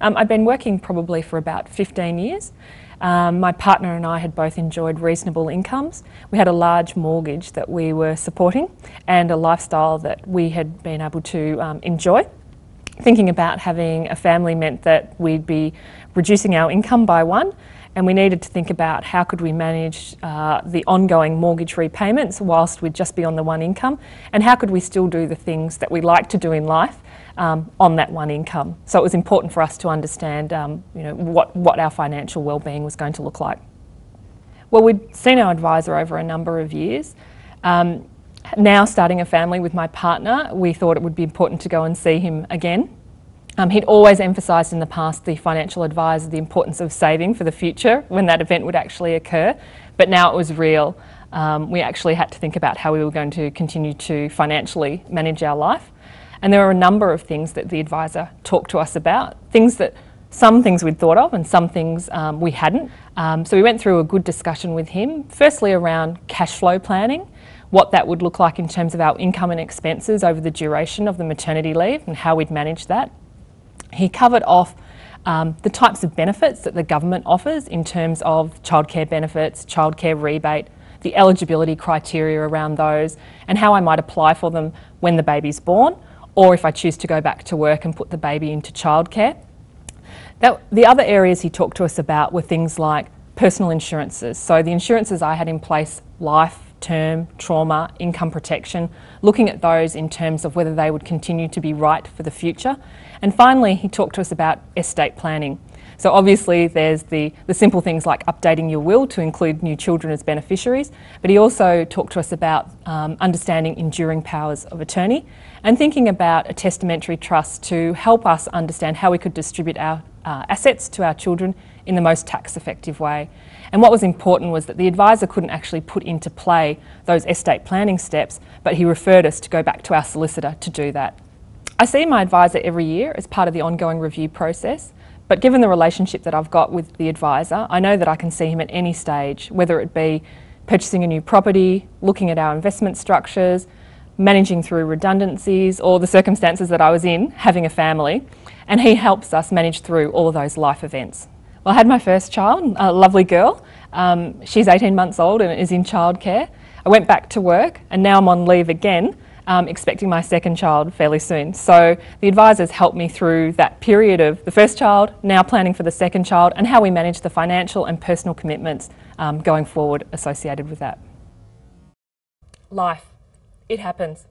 I'd been working probably for about 15 years. My partner and I had both enjoyed reasonable incomes. We had a large mortgage that we were supporting and a lifestyle that we had been able to enjoy. Thinking about having a family meant that we'd be reducing our income by one, and we needed to think about how could we manage the ongoing mortgage repayments whilst we'd just be on the one income, and how could we still do the things that we like to do in life on that one income. So it was important for us to understand what our financial well-being was going to look like. Well, we'd seen our advisor over a number of years. Now starting a family with my partner, we thought it would be important to go and see him again. He'd always emphasised in the past, the financial advisor, the importance of saving for the future when that event would actually occur, but now it was real. We actually had to think about how we were going to continue to financially manage our life. And there were a number of things that the advisor talked to us about, some things we'd thought of and some things we hadn't. So we went through a good discussion with him, firstly around cash flow planning, what that would look like in terms of our income and expenses over the duration of the maternity leave and how we'd manage that. He covered off the types of benefits that the government offers in terms of childcare benefits, childcare rebate, the eligibility criteria around those, and how I might apply for them when the baby's born, or if I choose to go back to work and put the baby into childcare. The other areas he talked to us about were things like personal insurances. So the insurances I had in place, life, term, trauma, income protection, looking at those in terms of whether they would continue to be right for the future. And finally, he talked to us about estate planning. So obviously there's the simple things like updating your will to include new children as beneficiaries, but he also talked to us about understanding enduring powers of attorney and thinking about a testamentary trust to help us understand how we could distribute our assets to our children in the most tax effective way. And what was important was that the advisor couldn't actually put into play those estate planning steps, but he referred us to go back to our solicitor to do that. I see my advisor every year as part of the ongoing review process, but given the relationship that I've got with the advisor, I know that I can see him at any stage, whether it be purchasing a new property, looking at our investment structures, managing through redundancies, or the circumstances that I was in, having a family, and he helps us manage through all of those life events. Well, I had my first child, a lovely girl. She's 18 months old and is in childcare. I went back to work and now I'm on leave again, expecting my second child fairly soon. So the advisors helped me through that period of the first child, now planning for the second child, and how we manage the financial and personal commitments going forward associated with that. Life, it happens.